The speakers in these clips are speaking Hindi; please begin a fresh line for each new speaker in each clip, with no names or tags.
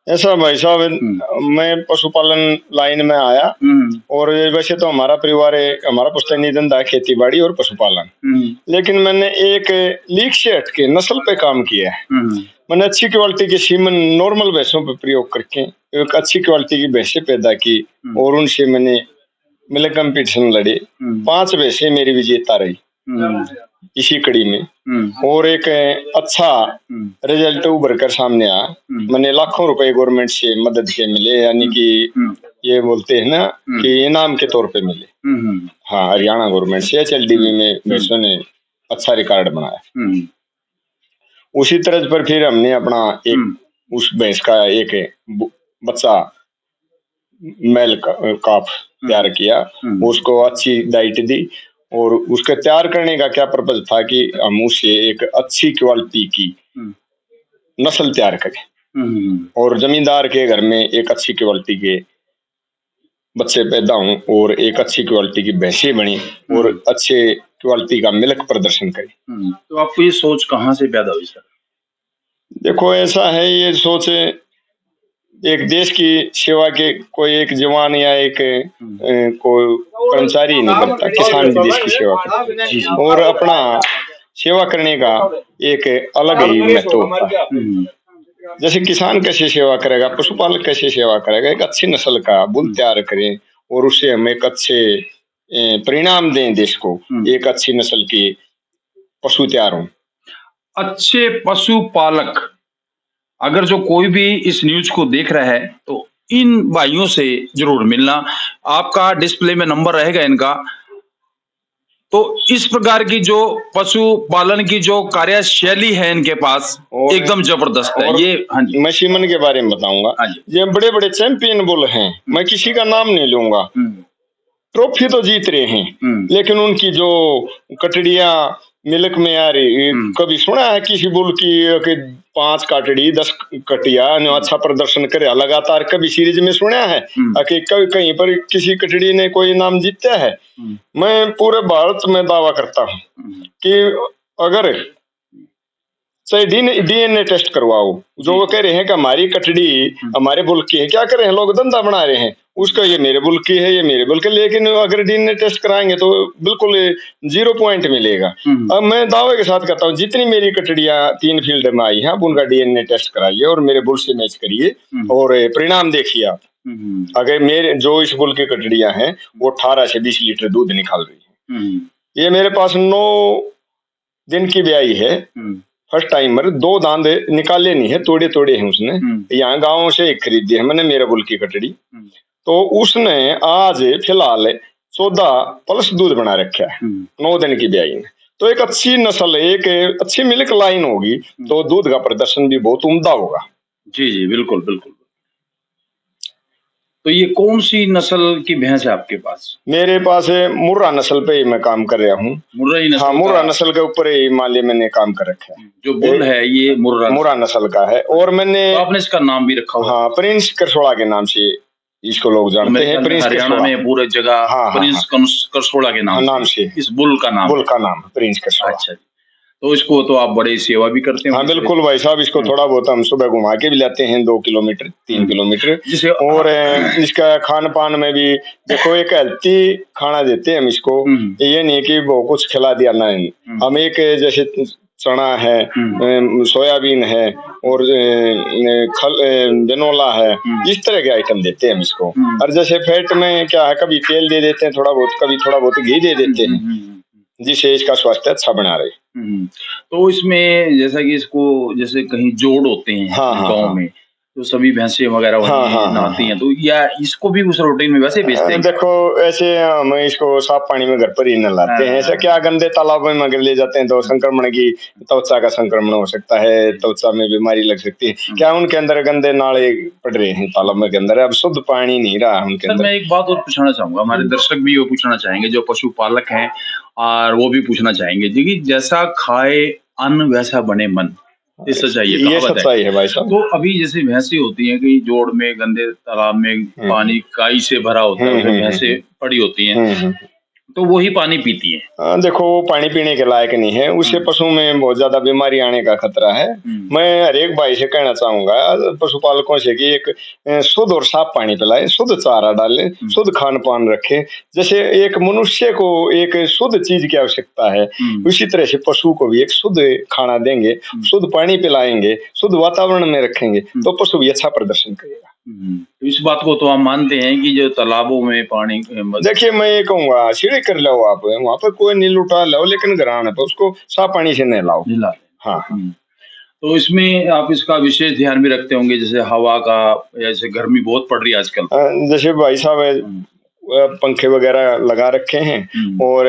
ऐसा भाई साहब, मैं पशुपालन लाइन में आया और वैसे तो हमारा परिवार है, हमारा पुश्तैनी धंधा है खेती बाड़ी और पशुपालन। लेकिन मैंने एक लीक से हटके नस्ल पे काम किया है। मैंने अच्छी क्वालिटी के सीमन नॉर्मल भैंसों पे प्रयोग करके एक अच्छी क्वालिटी की भैंसें पैदा की और उनसे मैंने मिल्क कंपटीशन लड़े। 5 भैंसें मेरी विजेता रही इसी कड़ी में और एक अच्छा रिजल्ट उभर कर सामने आया। मैंने लाखों रुपए गवर्नमेंट से मदद के मिले, यानी कि ये बोलते हैं ना कि इनाम के तौर पे मिले। हाँ, हरियाणा गवर्नमेंट से HLDB में भैंसों ने अच्छा रिकॉर्ड बनाया। उसी तरह पर फिर हमने अपना एक उस भैंस का एक बच्चा मेल काफ तैयार किया, उसको अच्छी डाइट दी और उसके तैयार करने का क्या पर्पज था कि हम उससे एक अच्छी क्वालिटी की नस्ल तैयार करें और जमींदार के घर में एक अच्छी क्वालिटी के बच्चे पैदा हों और एक अच्छी क्वालिटी की भैंसें बनी और अच्छे क्वालिटी का मिल्क प्रदर्शन करें।
तो आपको ये सोच कहाँ से पैदा हुई सर?
देखो, ऐसा है, ये सोच एक देश की सेवा के कोई एक जवान या एक कोई कर्मचारी नहीं करता, किसान भी देश की सेवा करता है और अपना सेवा करने का एक अलग ही महत्व होता है। जैसे किसान कैसे सेवा करेगा, पशुपालक कैसे सेवा करेगा, एक अच्छी नस्ल का बुल तैयार करें और उससे हम एक अच्छे परिणाम दें देश को, एक अच्छी नस्ल के पशु तैयार हों।
अच्छे पशुपालक अगर जो कोई भी इस न्यूज को देख रहा है तो इन भाइयों से जरूर मिलना। आपका डिस्प्ले में नंबर रहेगा इनका। तो इस प्रकार की जो पशुपालन की जो कार्यशैली है इनके पास एकदम जबरदस्त है। ये हाँ जी,
मैं सीमन के बारे में बताऊंगा। ये बड़े बड़े चैंपियन बुल हैं, मैं किसी का नाम नहीं लूंगा, ट्रॉफी तो जीत रहे हैं, लेकिन उनकी जो कटड़ियां मिल्क में आ रही, कभी सुना है किसी बुल की 5 काटड़ी 10 कटिया अच्छा प्रदर्शन करे लगातार? कभी सीरीज में सुना है कि कभी कहीं पर किसी कटड़ी ने कोई नाम जीता है? मैं पूरे भारत में दावा करता हूँ कि अगर चाहे DNA टेस्ट करवाओ, जो वो कह रहे हैं कि हमारी कटड़ी हमारे बुल की है, क्या कर रहे हैं लोग, धंधा बना रहे हैं उसका, ये मेरे बुल की है, ये मेरे बुल की, लेकिन अगर DNA टेस्ट कराएंगे तो बिल्कुल 0 पॉइंट मिलेगा। अब मैं दावे के साथ कहता हूँ, जितनी मेरी कटड़ियां 3 फील्ड में आई हैं, आप उनका DNA टेस्ट कराइए और मेरे बुल से मैच करिए और परिणाम देखिए आप। अगर मेरे जो इस बुल की कटड़ियां हैं वो 18 से 20 लीटर दूध निकाल रही है। ये मेरे पास 9 दिन की ब्याई है, फर्स्ट टाइमर, 2 दांत निकाले नहीं है, तोड़े तोड़े हैं उसने। यहाँ गाँव से एक खरीदी है मैंने मेरे बुल की कटड़ी, तो उसने आज फिलहाल 14+ दूध बना रखा है 9 दिन की ब्याई में। तो एक अच्छी नस्ल, एक अच्छी मिल्क लाइन होगी तो दूध का प्रदर्शन भी बहुत उम्दा होगा।
जी जी, बिल्कुल बिल्कुल। तो ये कौन सी नस्ल की भैंस है आपके पास?
मेरे पास मुर्रा नस्ल पे ही मैं काम कर रहा हूँ।
मुर्रा नस्ल?
हाँ, मुर्रा नस्ल के ऊपर ही माली मैंने काम कर रखा है।
जो बुल है ये मुर्रा
नस्ल का है और मैंने
तो आपने इसका नाम भी रखा हुआ?
हाँ, प्रिंस करसोड़ा के नाम से इसको लोग जानते हैं। प्रिंस
हरियाणा में पूरे जगह प्रिंस करसोड़ा के नाम से इस बुल का नाम
प्रिंस करसोड़ा।
अच्छा, तो इसको तो आप बड़े सेवा भी करते हैं?
हाँ बिल्कुल भाई साहब, इसको थोड़ा बहुत हम सुबह घुमा के भी लाते हैं 2 किलोमीटर 3 किलोमीटर। और इसका खान पान में भी देखो एक हेल्थी खाना देते हैं हम इसको, ये नहीं कि वो कुछ खिला दिया ना। हम एक जैसे चना है, सोयाबीन है और जनोला है, इस तरह के आइटम देते हैं हम इसको। और जैसे फैट में क्या है, कभी तेल दे देते हैं थोड़ा बहुत, कभी थोड़ा बहुत घी दे देते हैं, जिससे इसका स्वास्थ्य अच्छा बना रहे।
तो इसमें जैसा कि इसको जैसे कहीं जोड़ होते हैं गांव में, तो सभी भैंसे वगैरह नहाती हैं, तो या इसको भी उस रूटीन में वैसे भेजते हैं?
देखो ऐसे हम इसको साफ पानी में घर पर ही नहलाते हैं। ऐसा क्या गंदे तालाबों में अगर ले जाते हैं तो संक्रमण की, त्वचा का संक्रमण हो सकता है, त्वचा में बीमारी लग सकती है। क्या उनके अंदर गंदे नाले पड़ रहे हैं तालाब के अंदर, अब शुद्ध पानी नहीं रहा उनके अंदर।
मैं एक बात और पूछना चाहूंगा, हमारे दर्शक भी वो पूछना चाहेंगे जो पशुपालक हैं, और वो भी पूछना चाहेंगे जी, जैसा खाए अन्न वैसा बने मन, ये सच्चाई है?
ये सच्चाई है भाई साहब।
तो अभी जैसे भैंसे होती हैं कि जोड़ में गंदे तालाब में पानी काई से भरा होता है, भैंसे पड़ी होती हैं, तो वो ही पानी पीती है।
देखो वो पानी पीने के लायक नहीं है, उससे पशु में बहुत ज्यादा बीमारी आने का खतरा है। मैं हर एक भाई से कहना चाहूंगा पशुपालकों से कि एक शुद्ध और साफ पानी पिलाए, शुद्ध चारा डाले, शुद्ध खान पान रखे। जैसे एक मनुष्य को एक शुद्ध चीज की आवश्यकता है, उसी तरह से पशु को भी एक शुद्ध खाना देंगे, शुद्ध पानी पिलाएंगे, शुद्ध वातावरण में रखेंगे तो पशु भी अच्छा प्रदर्शन करेगा।
इस बात को तो हम मानते हैं कि जो तालाबों में पानी
देखिए मैं ये कहूंगा सीढ़ी कर लो आप, वहां पर कोई नहीं लुटा लो, लेकिन ग्रहण है उसको साफ पानी से नहलाओ। हाँ।
तो इसमें आप इसका विशेष ध्यान भी रखते होंगे, जैसे हवा का, जैसे गर्मी बहुत पड़ रही है आजकल।
जैसे भाई साहब पंखे वगैरह लगा रखे हैं और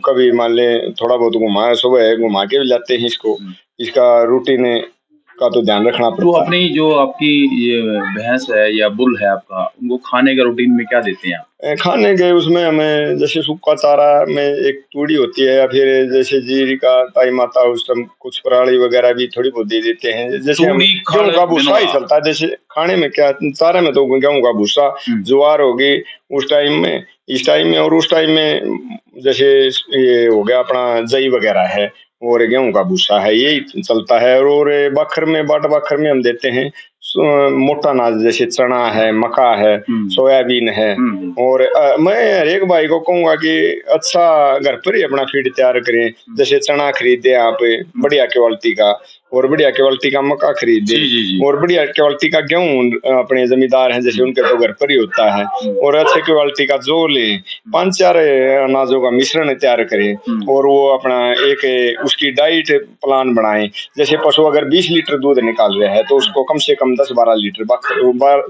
कभी मान ले थोड़ा बहुत घुमा, सुबह घुमा के भी लाते हैं इसको, इसका रूटीन का तो ध्यान रखना पड़ता है।
तो अपनी जो आपकी ये भैंस है या बुल है आपका, उनको खाने का रूटीन में क्या देते हैं आप?
खाने के उसमें हमें जैसे सूखा चारा में एक तूड़ी होती है, या फिर जैसे जीरी का टाइम आता है उस टाइम कुछ पराली वगैरह भी थोड़ी बहुत दे देते हैं। जैसे हम गेहूं का भूसा ही चलता है, जैसे खाने में क्या चारे में तो गेहूं का भूसा, ज्वार होगी उस टाइम में, इस टाइम में, और उस टाइम में जैसे ये हो गया अपना जई वगैरह है और गेहूं का भूसा है, यही चलता है। और बखर में, बाट बखर में हम देते हैं मोटा अनाज, जैसे चना है, मक्का है, सोयाबीन है। और मैं हर एक भाई को कहूंगा कि अच्छा घर पर ही अपना फीड तैयार करें। जैसे चना खरीदे आप बढ़िया क्वालिटी का, और बढ़िया क्वालिटी का मक्का खरीदे, और बढ़िया क्वालिटी का गेहूं अपने जमींदार हैं जैसे उनके तो घर पर ही होता है, और अच्छे क्वालिटी का जो ले 5-4 अनाजों का मिश्रण तैयार करें और वो अपना एक उसकी डाइट प्लान बनाएं। जैसे पशु अगर 20 लीटर दूध निकाल रहा है तो उसको कम से कम 10-12 लीटर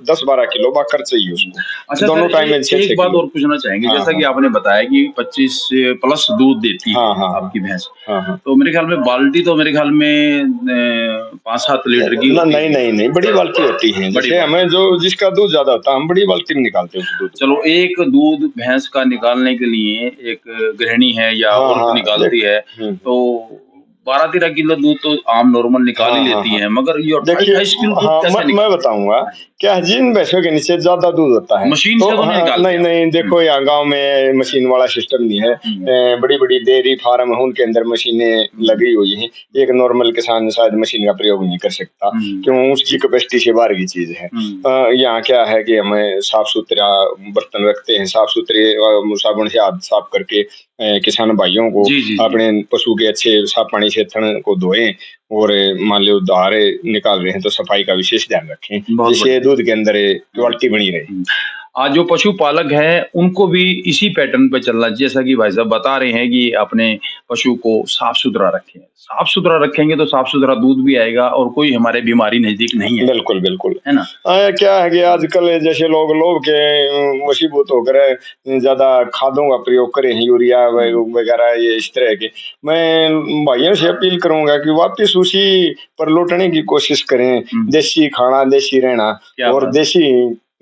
10-12 किलो बकर चाहिए उसको।
अच्छा
दोनों टाइम में
एक बात और पूछना चाहेंगे, जैसा कि आपने बताया कि 25 प्लस दूध देती है आपकी भैंस, तो मेरे ख्याल में बाल्टी तो मेरे ख्याल में 5-7 लीटर की
नहीं बड़ी बाल्टी होती है। जैसे हमें जो जिसका दूध ज्यादा होता है हम बड़ी बाल्टी में निकालते हैं उस दूध।
चलो एक दूध भैंस का निकालने के लिए एक गृहिणी है या औरत निकालती है तो 12-13 किलो दूध तो आम नॉर्मल निकाल ही लेती है, मगर ये 28 किलो दूध कैसे
मैं बताऊंगा क्या, जिन भैंसों के नीचे ज्यादा दूध होता है
मशीन से तो
नहीं देखो यहाँ गांव में मशीन वाला सिस्टम नहीं है। बड़ी बड़ी डेयरी फार्म है उनके अंदर मशीनें लगी हुई हैं। एक नॉर्मल किसान शायद मशीन का प्रयोग नहीं कर सकता, क्यों, उसकी कैपेसिटी से बाहर की चीज है। यहाँ क्या है कि हमें साफ सुथरा बर्तन रखते हैं, साफ सुथरे साबुन से हाथ साफ करके किसान भाइयों को अपने पशु के अच्छे साफ पानी से थन को धोएं, और मान लो धारे निकाल रहे हैं तो सफाई का विशेष ध्यान रखें जिससे दूध के अंदर क्वालिटी बनी रहे।
आज जो पशुपालक है उनको भी इसी पैटर्न पे चलना, जैसा कि भाई साहब बता रहे हैं कि अपने पशु को साफ सुथरा रखें, साफ सुथरा रखेंगे तो साफ सुथरा दूध भी आएगा और कोई हमारे बीमारी नजदीक नहीं है।
बिल्कुल बिल्कुल
है ना।
क्या है कि आजकल जैसे लोग के वशीभूत होकर ज्यादा खादों का प्रयोग करें, यूरिया वगैरह, ये इस तरह के। मैं भाइयों से अपील करूंगा कि वापिस उसी पर लौटने की कोशिश करें। देसी खाना, देसी रहना और देसी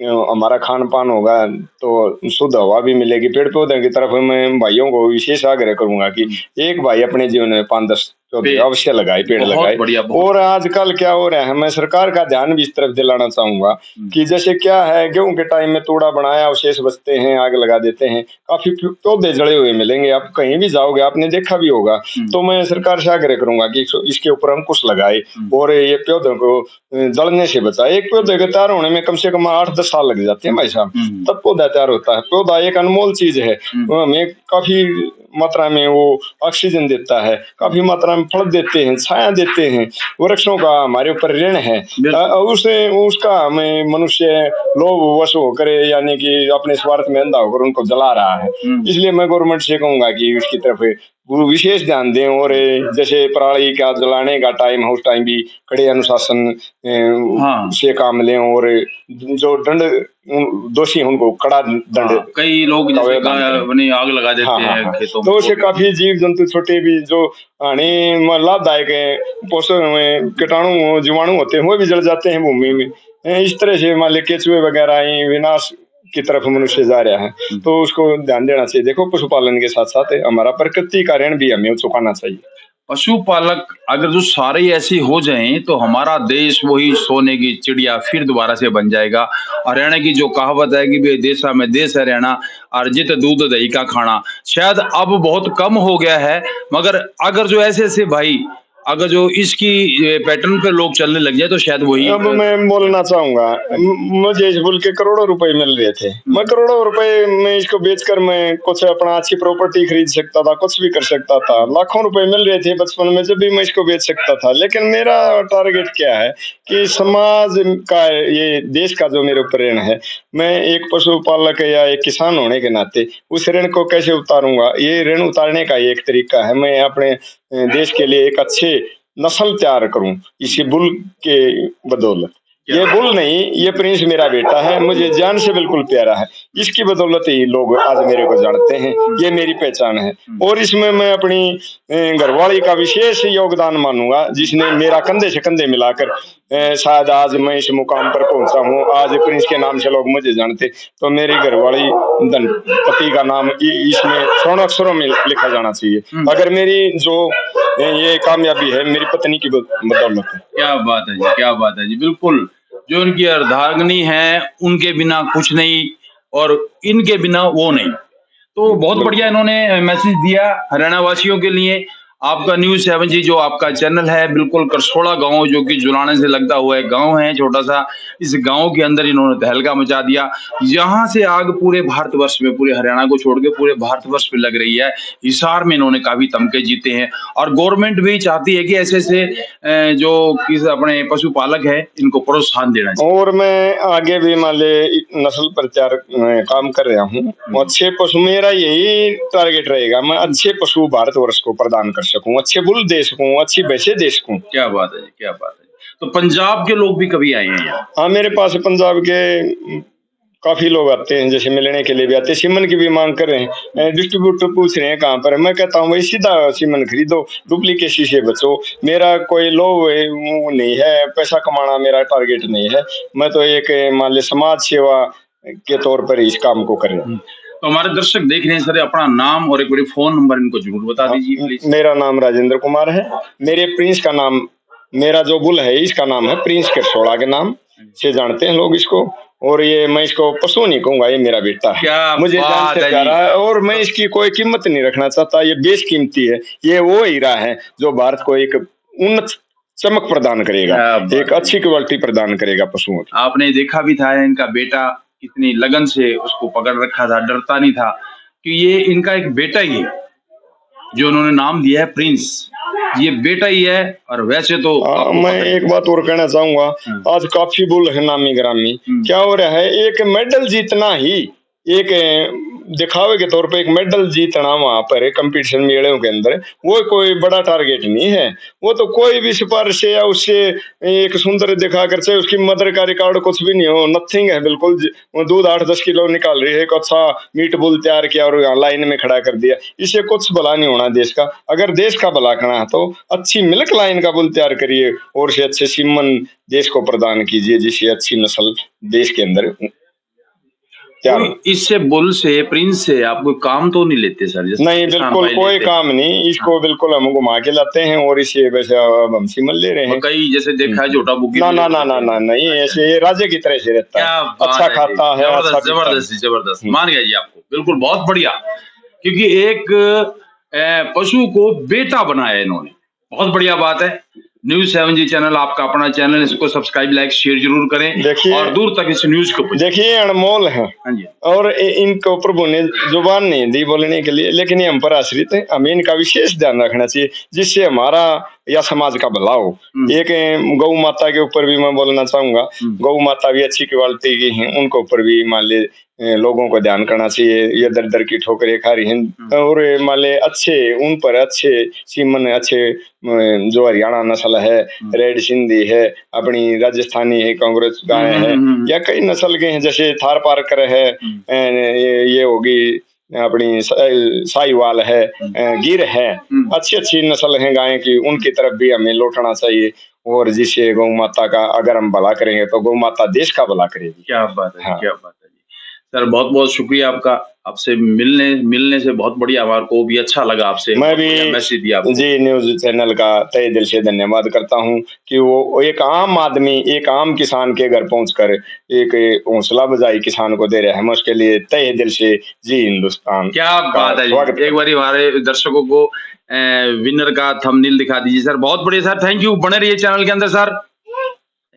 हमारा खान पान होगा तो शुद्ध हवा भी मिलेगी। पेड़ पौधों की तरफ मैं भाइयों को विशेष आग्रह करूंगा कि एक भाई अपने जीवन में 5-10 अवश्य लगाए, पेड़ लगाए। और आजकल क्या हो रहा है, मैं सरकार का ध्यान भी इस तरफ दिलाना चाहूंगा कि जैसे क्या है, गेहूं के टाइम में तोड़ा बनाया, अवशेष बचते हैं, आग लगा देते हैं, काफी पौधे जड़े हुए मिलेंगे। आप कहीं भी जाओगे आपने देखा भी होगा। तो मैं सरकार से आग्रह करूंगा कि इसके ऊपर अंकुश लगाए और ये पौधों को जलने से बचाए। एक पौधे के तैयार होने में कम से कम 8-10 साल लग जाते हैं भाई साहब, तब पौधा तैयार होता है। पौधा एक अनमोल चीज है, हमें काफी मात्रा में वो ऑक्सीजन देता है, काफी मात्रा में फल देते हैं, छाया देते हैं। वृक्षों का हमारे ऊपर ऋण है, उसका हमें मनुष्य लोभ वश होकर, यानी कि अपने स्वार्थ में अंधा होकर उनको जला रहा है। इसलिए मैं गवर्नमेंट से कहूंगा कि उसकी तरफ वो विशेष ध्यान दें। और जैसे पराली का जलाने का टाइम है उस टाइम भी कड़े अनुशासन से काम लें, और जो दंड दोषी हैं उनको कड़ा दंड।
कई लोग आग लगा देते हैं खेतों में,
तो उससे काफी जीव जंतु छोटे भी जो लाभदायक है, पोषण में कीटाणु जीवाणु होते हैं वो भी जल जाते हैं भूमि में। इस तरह से मान लीजिए केचुए वगैरह विनाश की तरफ मनुष्य जा रहा है, तो उसको ध्यान देना चाहिए। देखो पशुपालन के साथ साथ हमारा प्रकृति का ऋण भी हमें चुकाना चाहिए।
पशुपालक अगर जो सारे ही ऐसे हो जाएं तो हमारा देश वही सोने की चिड़िया फिर दोबारा से बन जाएगा। हरियाणा की जो कहावत है कि भाई देशा में देश हरियाणा, अर्जित दूध दही का खाना, शायद अब बहुत कम हो गया है। मगर अगर जो ऐसे ऐसे भाई अगर जो इसकी पैटर्न पे लोग चलने लग जाए तो शायद वही
अब मैं बोलना चाहूंगा, मुझे इस बुल के करोड़ों रुपए मिल रहे थे, मैं करोड़ों रुपए में इसको बेचकर मैं कुछ अपना अच्छी प्रॉपर्टी खरीद सकता था, कुछ भी कर सकता था। लाखों रुपए मिल रहे थे बचपन में, जब भी मैं इसको बेच सकता था। लेकिन मेरा टारगेट क्या है कि समाज का, ये देश का जो मेरे ऊपर ऋण है, मैं एक पशुपालक या एक किसान होने के नाते उस ऋण को कैसे उतारूंगा। ये ऋण उतारने का एक तरीका है, मैं अपने देश के लिए एक अच्छे नस्ल तैयार करूं इसी बुल के बदौलत। ये बुल नहीं, ये प्रिंस मेरा बेटा है, मुझे जान से बिल्कुल प्यारा है। इसकी बदौलत ही लोग आज मेरे को जानते हैं, ये मेरी पहचान है। और इसमें मैं अपनी घरवाली का विशेष योगदान मानूंगा, जिसने मेरा कंधे से कंधे मिलाकर शायद आज मैं इस मुकाम पर पहुंचा हूं। आज प्रिंस के नाम से लोग मुझे जानते, तो मेरी घरवाली धनपति का नाम इसमें स्वर्ण अक्षरों में लिखा जाना चाहिए। अगर मेरी जो ये कामयाबी है मेरी पत्नी की बदौलत है।
क्या बात है जी, क्या बात है जी। बिल्कुल, जो इनकी अर्धांगिनी है उनके बिना कुछ नहीं और इनके बिना वो नहीं। तो बहुत बढ़िया इन्होंने मैसेज दिया हरियाणा वासियों के लिए। आपका न्यूज़ 7 जी जो आपका चैनल है, बिल्कुल करसोड़ा गांव जो कि जुलाने से लगता हुआ एक गांव है छोटा सा, इस गांव के अंदर इन्होंने तहलका मचा दिया। यहाँ से आग पूरे भारतवर्ष में, पूरे हरियाणा को छोड़ के पूरे भारतवर्ष में लग रही है। हिसार में इन्होंने काफी तमके जीते हैं और गवर्नमेंट भी चाहती है कि ऐसे ऐसे जो अपने पशुपालक है इनको प्रोत्साहन देना चाहिए।
और मैं आगे भी मान ले नस्ल प्रचार काम कर रहा हूँ। अच्छे पशु, मेरा यही टारगेट रहेगा, मैं अच्छे पशु भारतवर्ष को प्रदान कर सकूं, अच्छे बुल दे सकूं, अच्छी भैंसे दे सकूं।
क्या बात है, क्या बात है। तो पंजाब के लोग भी कभी आए हैं यहाँ?
हाँ, मेरे पास पंजाब के काफी लोग आते हैं, जैसे मिलने के लिए भी आते हैं। सीमन की भी मांग कर रहे हैं, डिस्ट्रीब्यूटर पूछ रहे हैं कहाँ पर है। मैं कहता हूँ भाई सीधा सीमन खरीदो, डुप्लीकेसी से बचो। मेरा कोई लोभ नहीं है, पैसा कमाना मेरा टारगेट नहीं है। मैं तो एक मान ली समाज सेवा के तौर पर इस काम को कर रहा हूँ।
तो हमारे दर्शक देख रहे हैं सर, अपना नाम और एक बड़ी फोन नंबर इनको जरूर बता दीजिए प्लीज।
मेरा नाम राजेंद्र कुमार है। मेरे प्रिंस का नाम, मेरा जो बुल है इसका नाम है प्रिंस करसोड़ा के नाम से जानते हैं लोग इसको। और ये मैं इसको पशु नहीं कहूंगा, ये मेरा बेटा है, मुझे जान से प्यारा है। और मैं इसकी कोई कीमत नहीं रखना चाहता, ये बेशकीमती है। ये वो हीरा है जो भारत को एक उन्नत चमक प्रदान करेगा, एक अच्छी क्वालिटी प्रदान करेगा पशुओं की।
आपने देखा भी था इनका बेटा कितनी लगन से उसको पकड़ रखा था, डरता नहीं था कि ये इनका एक बेटा ही है जो उन्होंने नाम दिया है प्रिंस, ये बेटा ही है। और वैसे तो
मैं एक बात और कहना चाहूंगा, आज काफी बुल है नामी ग्रामी, क्या हो रहा है, एक मेडल जीतना ही, एक दिखावे के तौर पे एक मेडल जीतना वहां पर कंपटीशन मेलों के अंदर, वो कोई बड़ा टारगेट नहीं है। वो तो कोई भी सिफारिश या उससे एक सुंदर दिखा कर, चाहे उसकी मदर का रिकॉर्ड कुछ भी नहीं हो, नथिंग है बिल्कुल। दूध 8-10 किलो निकाल रही है, एक अच्छा मीट बुल तैयार किया और यहाँ लाइन में खड़ा कर दिया, इससे कुछ भला नहीं होना देश का। अगर देश का भला करना है तो अच्छी मिल्क लाइन का बुल तैयार करिए और से अच्छे सीमन देश को प्रदान कीजिए, जिससे अच्छी नस्ल देश के अंदर।
इससे बुल से, प्रिंस से आप कोई काम तो नहीं लेते सर?
नहीं, बिल्कुल कोई काम नहीं, इसको बिल्कुल हम घुमा के लाते हैं और इसे वैसे हम सीमन ले रहे हैं।
कई जैसे देखा है झोटा बुकी
ना ना ना ना ना नहीं, ऐसे ये राजे की तरह से रहता है, अच्छा खाता है,
जबरदस्त मान गया जी आपको, बिल्कुल बहुत बढ़िया। क्योंकि एक पशु को बेटा बनाया इन्होंने, बहुत बढ़िया बात है। न्यूज़ 7 जी चैनल आपका अपना चैनल, इसको सब्सक्राइब लाइक शेयर जरूर करें। देखिए और दूर तक इस न्यूज को
देखिए, अनमोल है। हाँ जी। और इनको प्रभु ने जुबान नहीं दी बोलने के लिए, लेकिन ये हम पर आश्रित है, हमें इनका विशेष ध्यान रखना चाहिए जिससे हमारा या समाज का भला हो। एक गौ माता के ऊपर भी मैं बोलना चाहूंगा, गौ माता भी अच्छी क्वालिटी की है, उनको ऊपर भी मान ले लोगों को ध्यान करना चाहिए। ये दर दर की ठोकरें खा रही हैं और मान ले अच्छे उन पर अच्छे सीमन, अच्छे जो हरियाणा नस्ल है, रेड सिंधी है, अपनी राजस्थानी है, कांग्रेस गाय है, या कई नस्ल के हैं, जैसे थार पारकर है, ये होगी अपनी साहिवाल है, गिर है, अच्छी अच्छी नस्ल है गाय की, उनकी तरफ भी हमें लौटना चाहिए। और जिससे गौ माता का अगर हम भला करेंगे तो गौ माता देश का भला करेगी।
क्या बात है, हाँ। क्या बात है। सर बहुत बहुत शुक्रिया आपका, आपसे मिलने से बहुत बढ़िया, हमारे को भी अच्छा लगा आपसे,
मैं भी
मैसेज दिया आपको।
जी न्यूज चैनल का तहे दिल से धन्यवाद करता हूं कि वो एक आम आदमी, एक आम किसान के घर पहुंचकर एक हौसला अफजाई किसान को दे रहे हैं। हम उसके लिए तहे दिल से जी हिंदुस्तान
क्या बात है, एक बार हमारे दर्शकों को विनर का थंबनेल दिखा दीजिए सर। बहुत बढ़िया सर, थैंक यू, बने रहिए चैनल के अंदर सर।